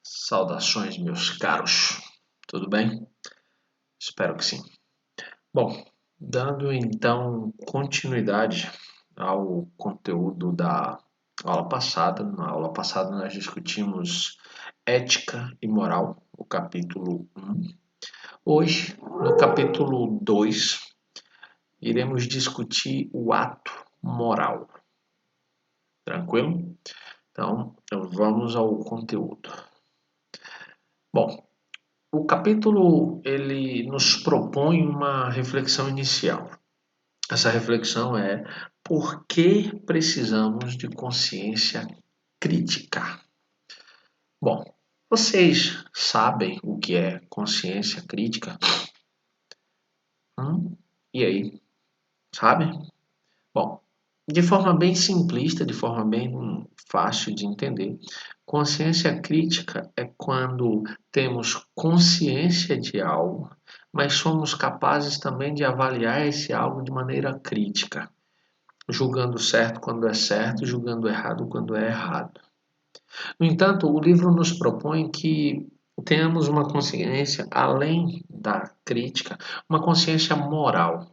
Saudações, meus caros. Tudo bem? Espero que sim. Bom, dando então continuidade ao conteúdo da aula passada, na aula passada nós discutimos ética e moral, o capítulo 1. Hoje, no capítulo 2, iremos discutir o ato moral. Tranquilo? Então, vamos ao conteúdo. Bom, o capítulo ele nos propõe uma reflexão inicial. Essa reflexão é: por que precisamos de consciência crítica? Bom, vocês sabem o que é consciência crítica? E aí, sabe? Bom, de forma bem simplista, de forma bem fácil de entender, consciência crítica é quando temos consciência de algo, mas somos capazes também de avaliar esse algo de maneira crítica, julgando certo quando é certo, julgando errado quando é errado. No entanto, o livro nos propõe que tenhamos uma consciência, além da crítica, uma consciência moral,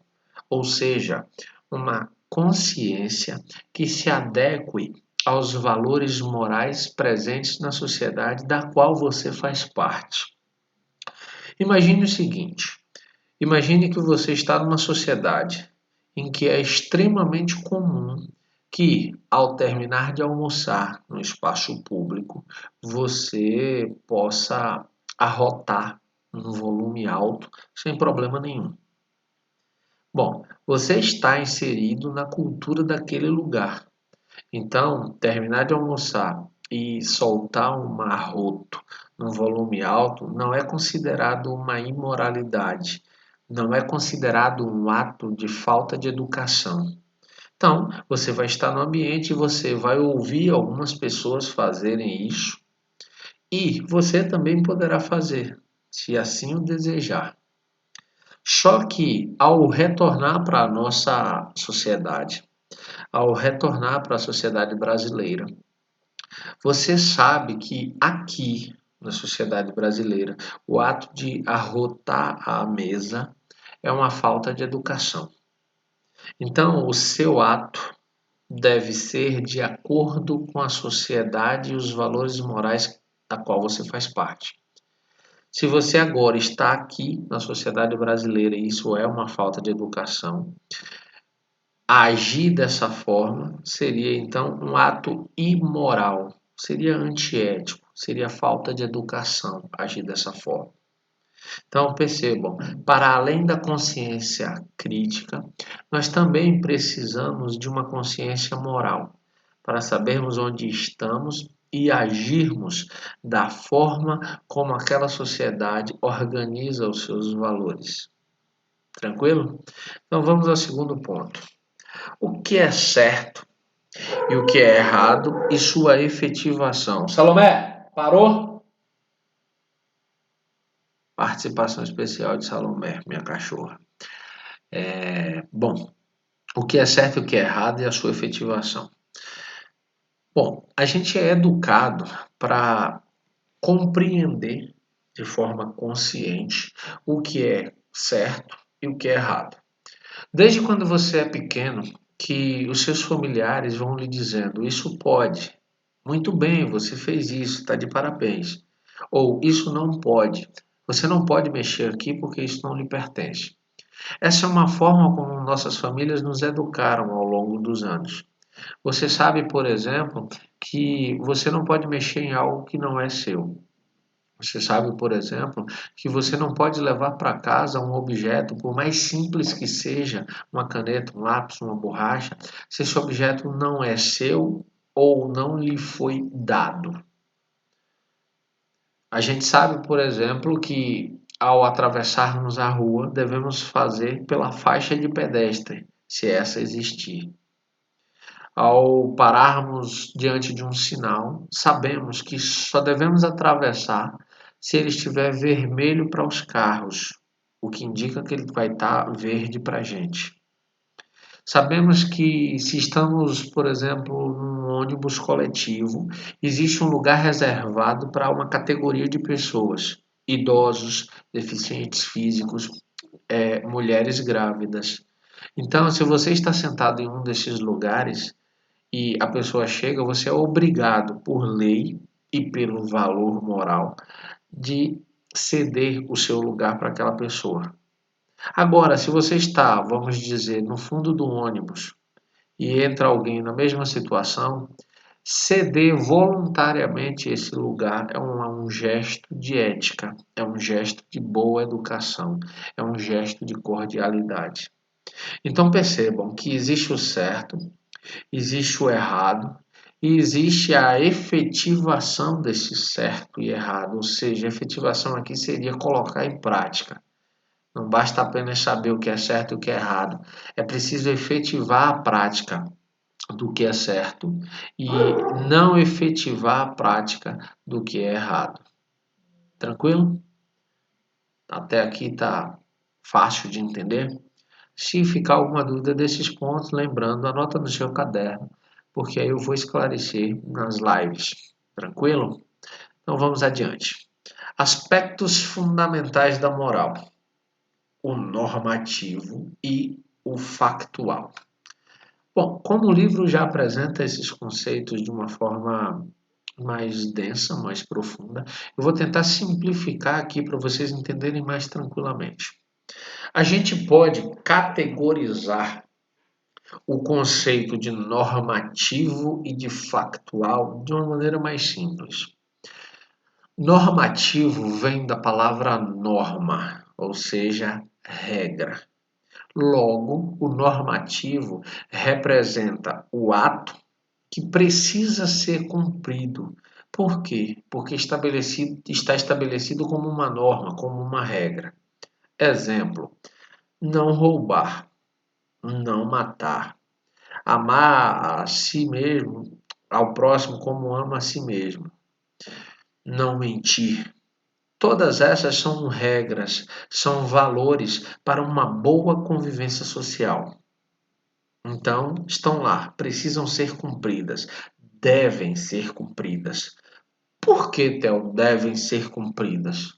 ou seja, uma consciência que se adeque aos valores morais presentes na sociedade da qual você faz parte. Imagine o seguinte: imagine que você está numa sociedade em que é extremamente comum que, ao terminar de almoçar no espaço público, você possa arrotar um volume alto sem problema nenhum. Bom, você está inserido na cultura daquele lugar. Então, terminar de almoçar e soltar um arroto num volume alto não é considerado uma imoralidade, não é considerado um ato de falta de educação. Então, você vai estar no ambiente e você vai ouvir algumas pessoas fazerem isso e você também poderá fazer, se assim o desejar. Só que ao retornar para a nossa sociedade, ao retornar para a sociedade brasileira, você sabe que aqui na sociedade brasileira, o ato de arrotar a mesa é uma falta de educação. Então, o seu ato deve ser de acordo com a sociedade e os valores morais da qual você faz parte. Se você agora está aqui na sociedade brasileira e isso é uma falta de educação, agir dessa forma seria então um ato imoral, seria antiético, seria falta de educação agir dessa forma. Então percebam, para além da consciência crítica, nós também precisamos de uma consciência moral, para sabermos onde estamos e agirmos da forma como aquela sociedade organiza os seus valores. Tranquilo? Então vamos ao segundo ponto. O que é certo e o que é errado e sua efetivação. Salomé, parou? Participação especial de Salomé, minha cachorra. Bom, o que é certo e o que é errado e a sua efetivação. Bom, a gente é educado para compreender de forma consciente o que é certo e o que é errado. Desde quando você é pequeno, que os seus familiares vão lhe dizendo: isso pode, muito bem, você fez isso, está de parabéns. Ou isso não pode, você não pode mexer aqui porque isso não lhe pertence. Essa é uma forma como nossas famílias nos educaram ao longo dos anos. Você sabe, por exemplo, que você não pode mexer em algo que não é seu. Você sabe, por exemplo, que você não pode levar para casa um objeto, por mais simples que seja, uma caneta, um lápis, uma borracha, se esse objeto não é seu ou não lhe foi dado. A gente sabe, por exemplo, que ao atravessarmos a rua, devemos fazer pela faixa de pedestre, se essa existir. Ao pararmos diante de um sinal, sabemos que só devemos atravessar se ele estiver vermelho para os carros, o que indica que ele vai estar verde para a gente. Sabemos que se estamos, por exemplo, num ônibus coletivo, existe um lugar reservado para uma categoria de pessoas: idosos, deficientes físicos, mulheres grávidas. Então, se você está sentado em um desses lugares e a pessoa chega, você é obrigado, por lei e pelo valor moral, de ceder o seu lugar para aquela pessoa. Agora, se você está, vamos dizer, no fundo do ônibus e entra alguém na mesma situação, ceder voluntariamente esse lugar é um gesto de ética, é um gesto de boa educação, é um gesto de cordialidade. Então percebam que existe o certo, existe o errado e existe a efetivação desse certo e errado, ou seja, a efetivação aqui seria colocar em prática. Não basta apenas saber o que é certo e o que é errado, é preciso efetivar a prática do que é certo e não efetivar a prática do que é errado. Tranquilo? Até aqui está fácil de entender? Se ficar alguma dúvida desses pontos, lembrando, anota no seu caderno, porque aí eu vou esclarecer nas lives. Tranquilo? Então vamos adiante. Aspectos fundamentais da moral: o normativo e o factual. Bom, como o livro já apresenta esses conceitos de uma forma mais densa, mais profunda, eu vou tentar simplificar aqui para vocês entenderem mais tranquilamente. A gente pode categorizar o conceito de normativo e de factual de uma maneira mais simples. Normativo vem da palavra norma, ou seja, regra. Logo, o normativo representa o ato que precisa ser cumprido. Por quê? Porque está estabelecido como uma norma, como uma regra. Exemplo: não roubar, não matar, amar a si mesmo, ao próximo como ama a si mesmo, não mentir. Todas essas são regras, são valores para uma boa convivência social. Então, estão lá, precisam ser cumpridas, devem ser cumpridas. Por que, Theo, devem ser cumpridas?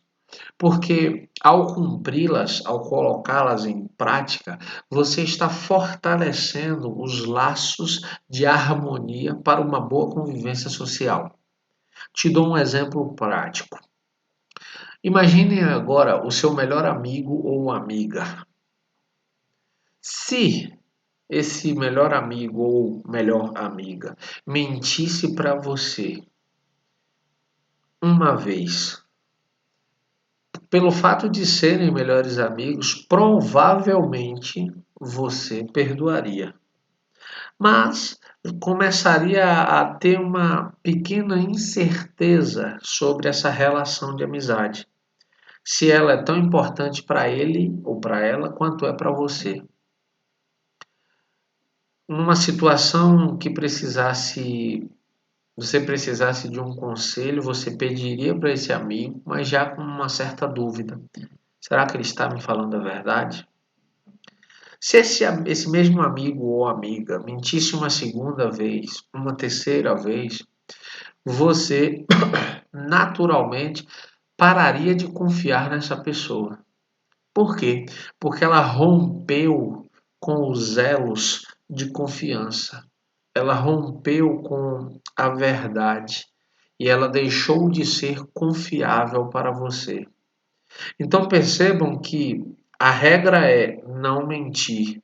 Porque ao cumpri-las, ao colocá-las em prática, você está fortalecendo os laços de harmonia para uma boa convivência social. Te dou um exemplo prático. Imagine agora o seu melhor amigo ou amiga. Se esse melhor amigo ou melhor amiga mentisse para você uma vez, pelo fato de serem melhores amigos, provavelmente você perdoaria. Mas começaria a ter uma pequena incerteza sobre essa relação de amizade. Se ela é tão importante para ele ou para ela quanto é para você. Numa situação que você precisasse de um conselho, você pediria para esse amigo, mas já com uma certa dúvida. Será que ele está me falando a verdade? Se esse mesmo amigo ou amiga mentisse uma segunda vez, uma terceira vez, você naturalmente pararia de confiar nessa pessoa. Por quê? Porque ela rompeu com os elos de confiança. Ela rompeu com a verdade e ela deixou de ser confiável para você. Então percebam que a regra é não mentir.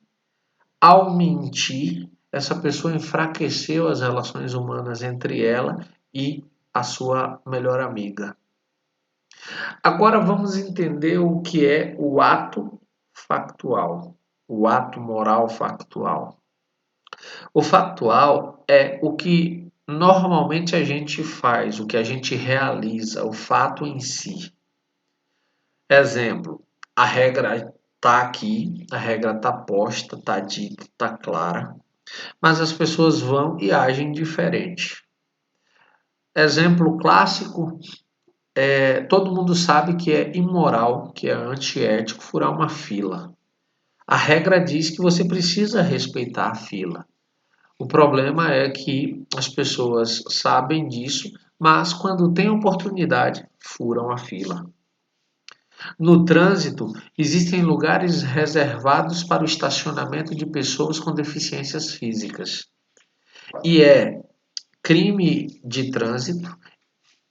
Ao mentir, essa pessoa enfraqueceu as relações humanas entre ela e a sua melhor amiga. Agora vamos entender o que é o ato factual, o ato moral factual. O factual é o que normalmente a gente faz, o que a gente realiza, o fato em si. Exemplo: a regra está aqui, a regra está posta, está dita, está clara, mas as pessoas vão e agem diferente. Exemplo clássico: todo mundo sabe que é imoral, que é antiético furar uma fila. A regra diz que você precisa respeitar a fila. O problema é que as pessoas sabem disso, mas quando têm oportunidade, furam a fila. No trânsito, existem lugares reservados para o estacionamento de pessoas com deficiências físicas. E é crime de trânsito,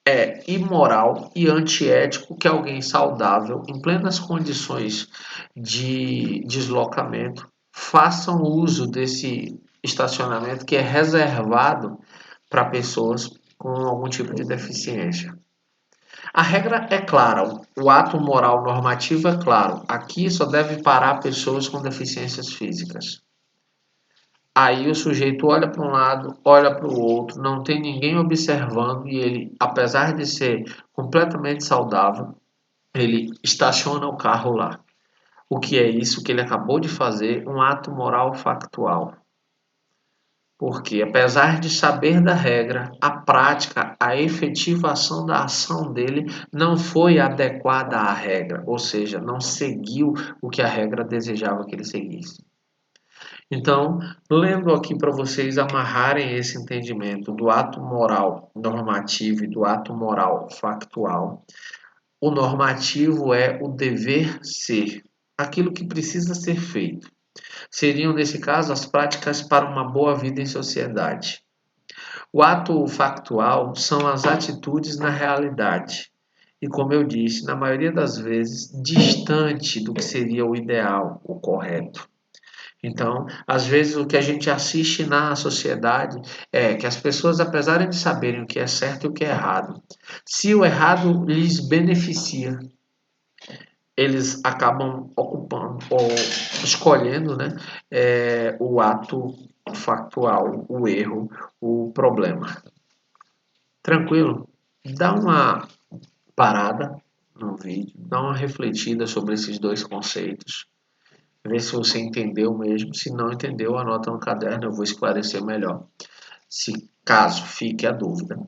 é imoral e antiético que alguém saudável, em plenas condições de deslocamento, faça uso desse estacionamento que é reservado para pessoas com algum tipo de deficiência. A regra é clara, o ato moral normativo é claro. Aqui só deve parar pessoas com deficiências físicas. Aí o sujeito olha para um lado, olha para o outro, não tem ninguém observando e ele, apesar de ser completamente saudável, ele estaciona o carro lá. O que é isso que ele acabou de fazer? Um ato moral factual. Porque, apesar de saber da regra, a prática, a efetivação da ação dele não foi adequada à regra, ou seja, não seguiu o que a regra desejava que ele seguisse. Então, lendo aqui para vocês amarrarem esse entendimento do ato moral normativo e do ato moral factual, o normativo é o dever ser, aquilo que precisa ser feito. Seriam, nesse caso, as práticas para uma boa vida em sociedade. O ato factual são as atitudes na realidade. E, como eu disse, na maioria das vezes, distante do que seria o ideal, o correto. Então, às vezes, o que a gente assiste na sociedade é que as pessoas, apesar de saberem o que é certo e o que é errado, se o errado lhes beneficia, eles acabam ocupando ou escolhendo, né, o ato factual, o erro, o problema. Tranquilo? Dá uma parada no vídeo, dá uma refletida sobre esses dois conceitos. Vê se você entendeu mesmo. Se não entendeu, anota no caderno, eu vou esclarecer melhor. Se caso fique a dúvida.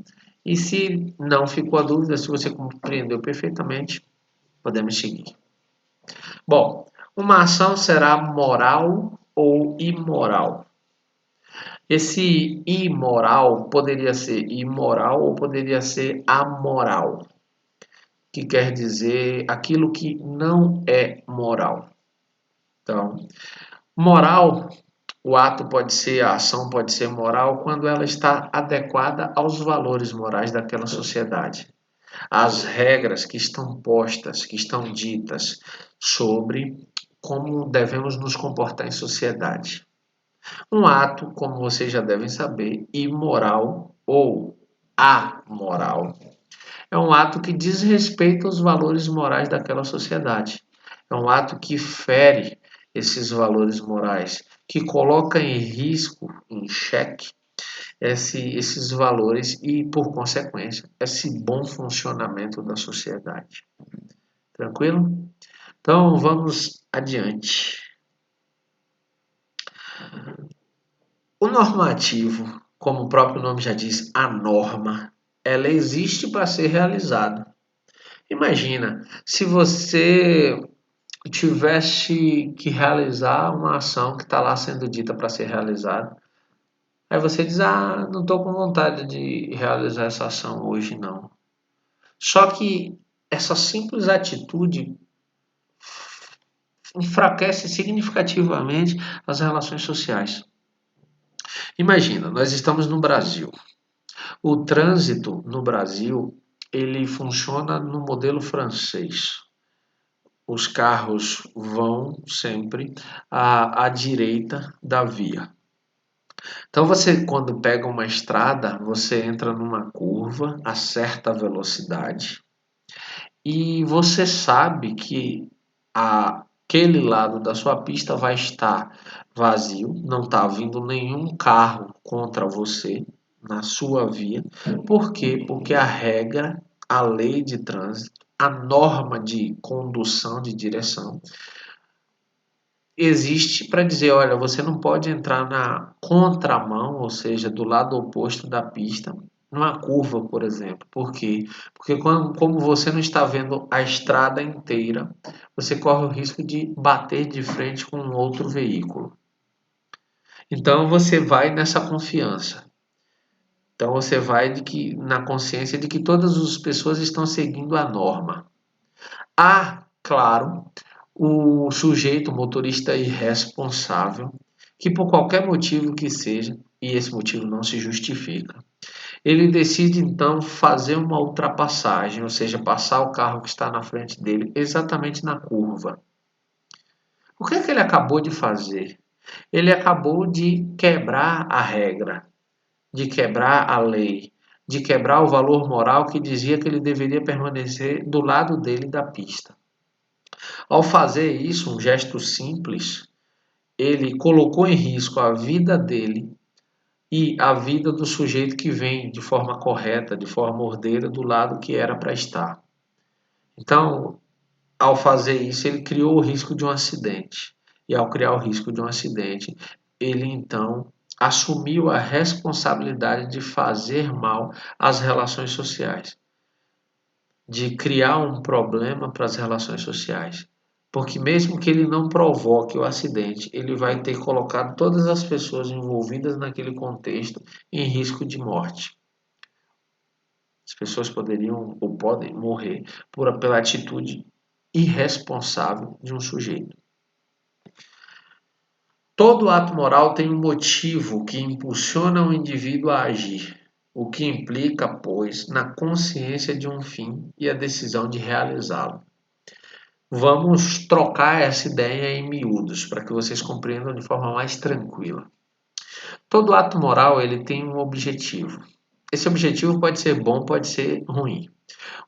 E se não ficou a dúvida, se você compreendeu perfeitamente, podemos seguir. Bom, uma ação será moral ou imoral? Esse imoral poderia ser imoral ou poderia ser amoral, que quer dizer aquilo que não é moral. Então, moral, o ato pode ser, a ação pode ser moral quando ela está adequada aos valores morais daquela sociedade. As regras que estão postas, que estão ditas sobre como devemos nos comportar em sociedade. Um ato, como vocês já devem saber, imoral ou amoral, é um ato que desrespeita os valores morais daquela sociedade. É um ato que fere esses valores morais, que coloca em risco, em xeque, esses valores e, por consequência, esse bom funcionamento da sociedade. Tranquilo? Então, vamos adiante. O normativo, como o próprio nome já diz, a norma, ela existe para ser realizada. Imagina, se você tivesse que realizar uma ação que está lá sendo dita para ser realizada, aí você diz, ah, não estou com vontade de realizar essa ação hoje, não. Só que essa simples atitude enfraquece significativamente as relações sociais. Imagina, nós estamos no Brasil. O trânsito no Brasil, ele funciona no modelo francês. Os carros vão sempre à direita da via. Então você, quando pega uma estrada, você entra numa curva a certa velocidade e você sabe que aquele lado da sua pista vai estar vazio, não está vindo nenhum carro contra você na sua via. Por quê? Porque a regra, a lei de trânsito, a norma de condução de direção existe para dizer, olha, você não pode entrar na contramão, ou seja, do lado oposto da pista, numa curva, por exemplo. Por quê? Porque como você não está vendo a estrada inteira, você corre o risco de bater de frente com um outro veículo. Então você vai nessa confiança. Então você vai na consciência de que todas as pessoas estão seguindo a norma. Há, claro, o sujeito, o motorista irresponsável, que por qualquer motivo que seja, e esse motivo não se justifica, ele decide então fazer uma ultrapassagem, ou seja, passar o carro que está na frente dele exatamente na curva. O que é que ele acabou de fazer? Ele acabou de quebrar a regra, de quebrar a lei, de quebrar o valor moral que dizia que ele deveria permanecer do lado dele da pista. Ao fazer isso, um gesto simples, ele colocou em risco a vida dele e a vida do sujeito que vem de forma correta, de forma ordeira, do lado que era para estar. Então, ao fazer isso, ele criou o risco de um acidente. E ao criar o risco de um acidente, ele então assumiu a responsabilidade de fazer mal às relações sociais, de criar um problema para as relações sociais. Porque mesmo que ele não provoque o acidente, ele vai ter colocado todas as pessoas envolvidas naquele contexto em risco de morte. As pessoas poderiam ou podem morrer pela atitude irresponsável de um sujeito. Todo ato moral tem um motivo que impulsiona o indivíduo a agir, o que implica, pois, na consciência de um fim e a decisão de realizá-lo. Vamos trocar essa ideia em miúdos para que vocês compreendam de forma mais tranquila. Todo ato moral ele tem um objetivo. Esse objetivo pode ser bom, pode ser ruim.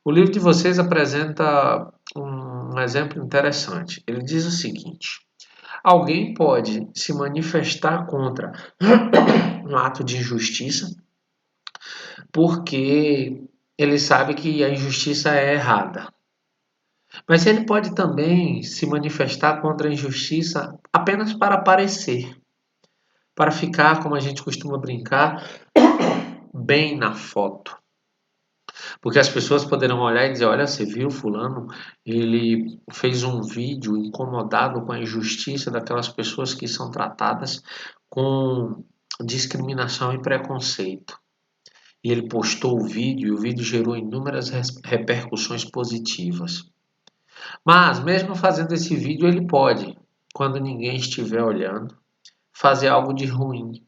O livro de vocês apresenta um exemplo interessante. Ele diz o seguinte: alguém pode se manifestar contra um ato de injustiça porque ele sabe que a injustiça é errada. Mas ele pode também se manifestar contra a injustiça apenas para aparecer, para ficar, como a gente costuma brincar, bem na foto. Porque as pessoas poderão olhar e dizer: olha, você viu fulano, ele fez um vídeo incomodado com a injustiça daquelas pessoas que são tratadas com discriminação e preconceito. E ele postou o vídeo e o vídeo gerou inúmeras repercussões positivas. Mas mesmo fazendo esse vídeo, ele pode, quando ninguém estiver olhando, fazer algo de ruim.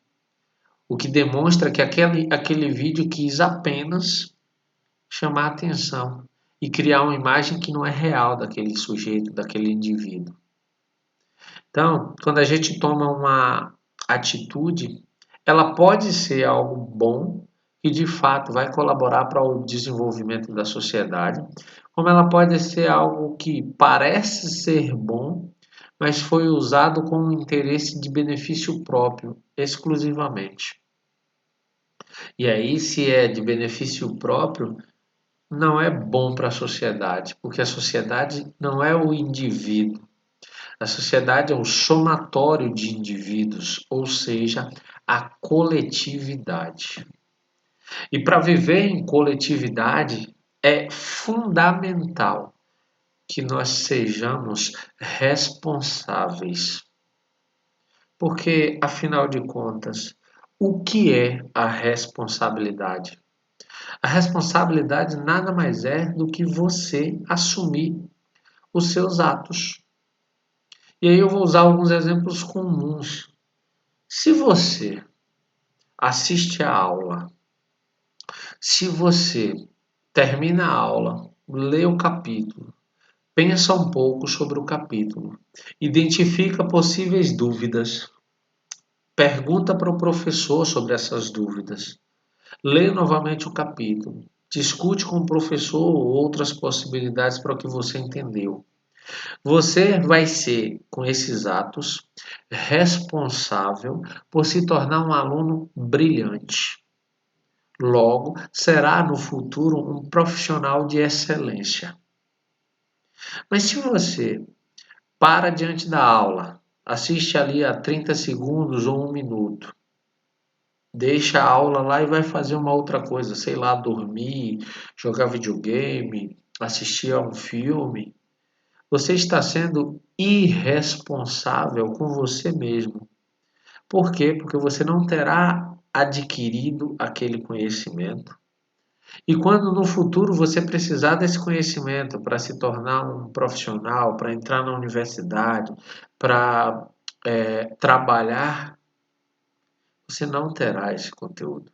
O que demonstra que aquele vídeo quis apenas chamar a atenção e criar uma imagem que não é real daquele sujeito, daquele indivíduo. Então, quando a gente toma uma atitude, ela pode ser algo bom que de fato vai colaborar para o desenvolvimento da sociedade, como ela pode ser algo que parece ser bom, mas foi usado com um interesse de benefício próprio, exclusivamente. E aí, se é de benefício próprio, não é bom para a sociedade, porque a sociedade não é o indivíduo. A sociedade é o somatório de indivíduos, ou seja, a coletividade. E para viver em coletividade é fundamental que nós sejamos responsáveis. Porque, afinal de contas, o que é a responsabilidade? A responsabilidade nada mais é do que você assumir os seus atos. E aí eu vou usar alguns exemplos comuns. Se você assiste a aula, se você termina a aula, lê o capítulo, pensa um pouco sobre o capítulo, identifica possíveis dúvidas, pergunta para o professor sobre essas dúvidas, lê novamente o capítulo, discute com o professor outras possibilidades para o que você entendeu. Você vai ser, com esses atos, responsável por se tornar um aluno brilhante. Logo, será no futuro um profissional de excelência. Mas se você para diante da aula, assiste ali a 30 segundos ou 1 minuto, deixa a aula lá e vai fazer uma outra coisa, sei lá, dormir, jogar videogame, assistir a um filme. Você está sendo irresponsável com você mesmo. Por quê? Porque você não terá adquirido aquele conhecimento. E quando no futuro você precisar desse conhecimento para se tornar um profissional, para entrar na universidade, para trabalhar, você não terá esse conteúdo.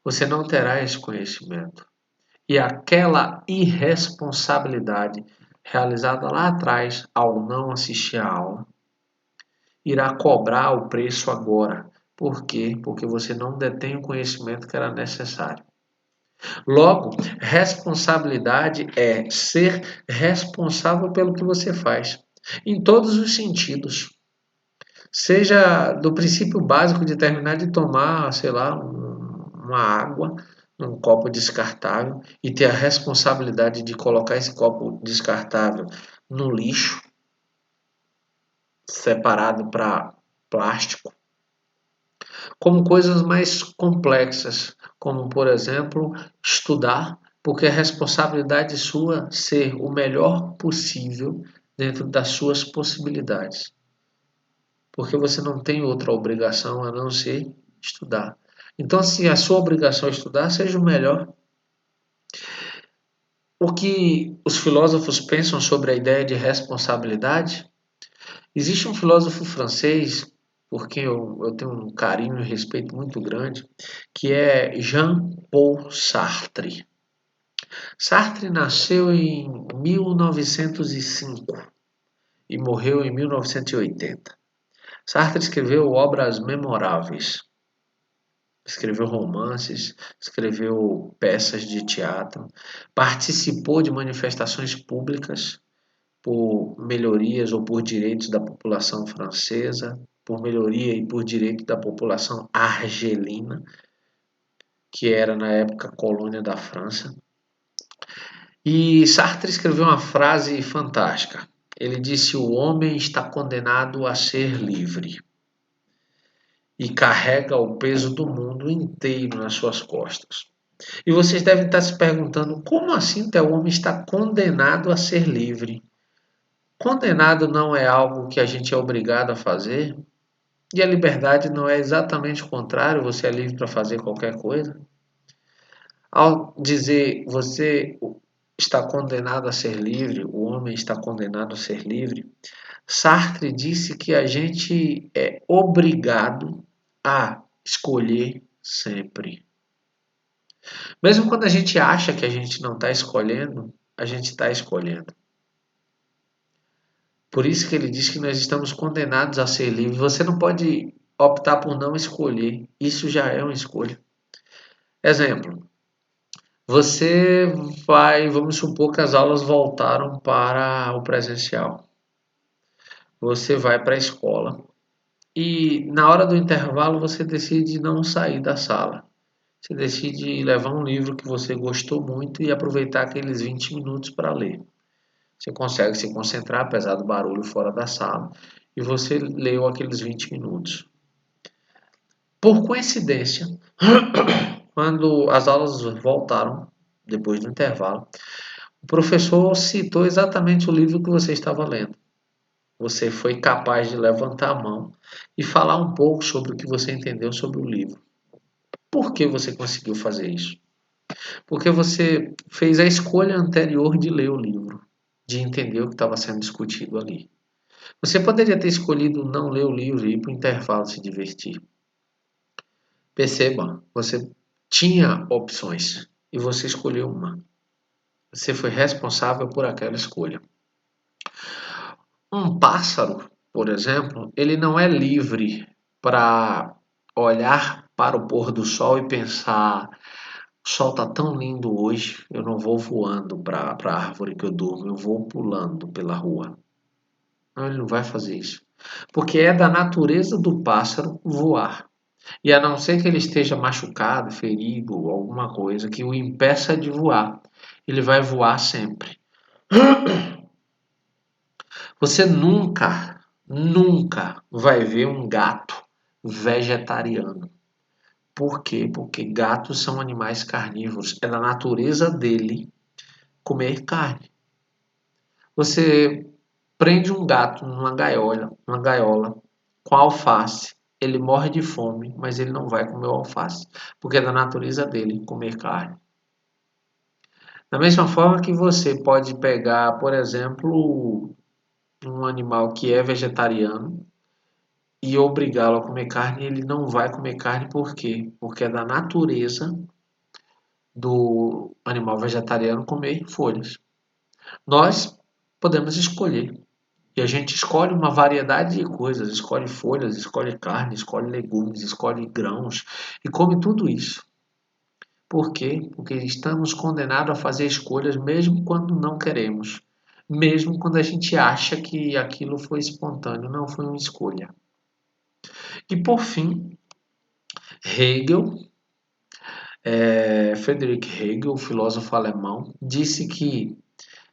Você não terá esse conhecimento. E aquela irresponsabilidade realizada lá atrás, ao não assistir a aula, irá cobrar o preço agora. Por quê? Porque você não detém o conhecimento que era necessário. Logo, responsabilidade é ser responsável pelo que você faz, em todos os sentidos. Seja do princípio básico de terminar de tomar, sei lá, uma água num copo descartável e ter a responsabilidade de colocar esse copo descartável no lixo, separado para plástico, como coisas mais complexas, como por exemplo, estudar, porque é responsabilidade sua ser o melhor possível dentro das suas possibilidades. Porque você não tem outra obrigação a não ser estudar. Então, se a sua obrigação é estudar, seja o melhor. O que os filósofos pensam sobre a ideia de responsabilidade? Existe um filósofo francês, por quem eu tenho um carinho e respeito muito grande, que é Jean-Paul Sartre. Sartre nasceu em 1905 e morreu em 1980. Sartre escreveu obras memoráveis. Escreveu romances, escreveu peças de teatro, participou de manifestações públicas por melhorias ou por direitos da população francesa, por melhoria e por direito da população argelina, que era na época colônia da França. E Sartre escreveu uma frase fantástica. Ele disse: "O homem está condenado a ser livre e carrega o peso do mundo inteiro nas suas costas." E vocês devem estar se perguntando: como assim o homem está condenado a ser livre? Condenado não é algo que a gente é obrigado a fazer? E a liberdade não é exatamente o contrário, você é livre para fazer qualquer coisa? Ao dizer você está condenado a ser livre, o homem está condenado a ser livre, Sartre disse que a gente é obrigado a escolher sempre. Mesmo quando a gente acha que a gente não está escolhendo, a gente está escolhendo. Por isso que ele diz que nós estamos condenados a ser livres. Você não pode optar por não escolher. Isso já é uma escolha. Exemplo. Você vai, vamos supor que as aulas voltaram para o presencial. Você vai para a escola e na hora do intervalo você decide não sair da sala. Você decide levar um livro que você gostou muito e aproveitar aqueles 20 minutos para ler. Você consegue se concentrar, apesar do barulho fora da sala, e você leu aqueles 20 minutos. Por coincidência, quando as aulas voltaram, depois do intervalo, o professor citou exatamente o livro que você estava lendo. Você foi capaz de levantar a mão e falar um pouco sobre o que você entendeu sobre o livro. Por que você conseguiu fazer isso? Porque você fez a escolha anterior de ler o livro, de entender o que estava sendo discutido ali. Você poderia ter escolhido não ler o livro e ir para o intervalo se divertir. Perceba, você tinha opções e você escolheu uma. Você foi responsável por aquela escolha. Um pássaro, por exemplo, ele não é livre para olhar para o pôr do sol e pensar: o sol está tão lindo hoje, eu não vou voando para a árvore que eu durmo, eu vou pulando pela rua. Não, ele não vai fazer isso. Porque é da natureza do pássaro voar. E a não ser que ele esteja machucado, ferido, ou alguma coisa que o impeça de voar, ele vai voar sempre. Você nunca vai ver um gato vegetariano. Por quê? Porque gatos são animais carnívoros. É da natureza dele comer carne. Você prende um gato numa gaiola com alface. Ele morre de fome, mas ele não vai comer o alface, porque é da natureza dele comer carne. Da mesma forma que você pode pegar, por exemplo, um animal que é vegetariano e obrigá-lo a comer carne, ele não vai comer carne por quê? Porque é da natureza do animal vegetariano comer folhas. Nós podemos escolher. E a gente escolhe uma variedade de coisas, escolhe folhas, escolhe carne, escolhe legumes, escolhe grãos e come tudo isso. Por quê? Porque estamos condenados a fazer escolhas mesmo quando não queremos, mesmo quando a gente acha que aquilo foi espontâneo, não foi uma escolha. E por fim, Hegel, Friedrich Hegel, filósofo alemão, disse que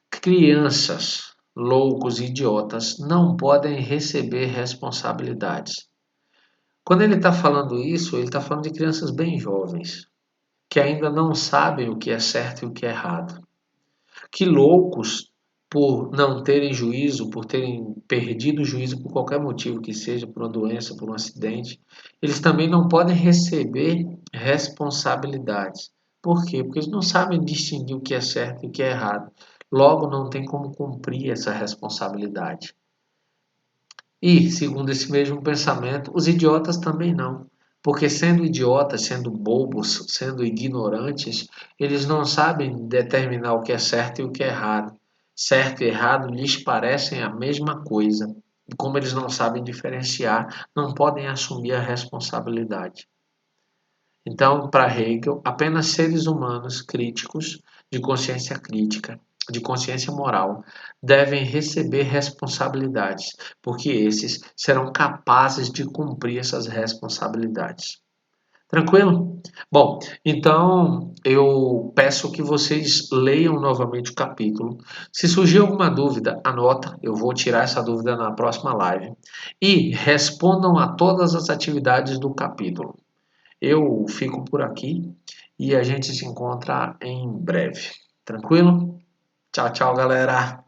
crianças, loucos e idiotas não podem receber responsabilidades. Quando ele está falando isso, ele está falando de crianças bem jovens, que ainda não sabem o que é certo e o que é errado. Que loucos, por não terem juízo, por terem perdido o juízo por qualquer motivo que seja, por uma doença, por um acidente, eles também não podem receber responsabilidades. Por quê? Porque eles não sabem distinguir o que é certo e o que é errado. Logo, não tem como cumprir essa responsabilidade. E, segundo esse mesmo pensamento, os idiotas também não. Porque sendo idiotas, sendo bobos, sendo ignorantes, eles não sabem determinar o que é certo e o que é errado. Certo e errado lhes parecem a mesma coisa. E como eles não sabem diferenciar, não podem assumir a responsabilidade. Então, para Hegel, apenas seres humanos críticos, de consciência crítica, de consciência moral, devem receber responsabilidades, porque esses serão capazes de cumprir essas responsabilidades. Tranquilo? Bom, então eu peço que vocês leiam novamente o capítulo. Se surgir alguma dúvida, anota, eu vou tirar essa dúvida na próxima live. E respondam a todas as atividades do capítulo. Eu fico por aqui e a gente se encontra em breve. Tranquilo? Tchau, tchau, galera.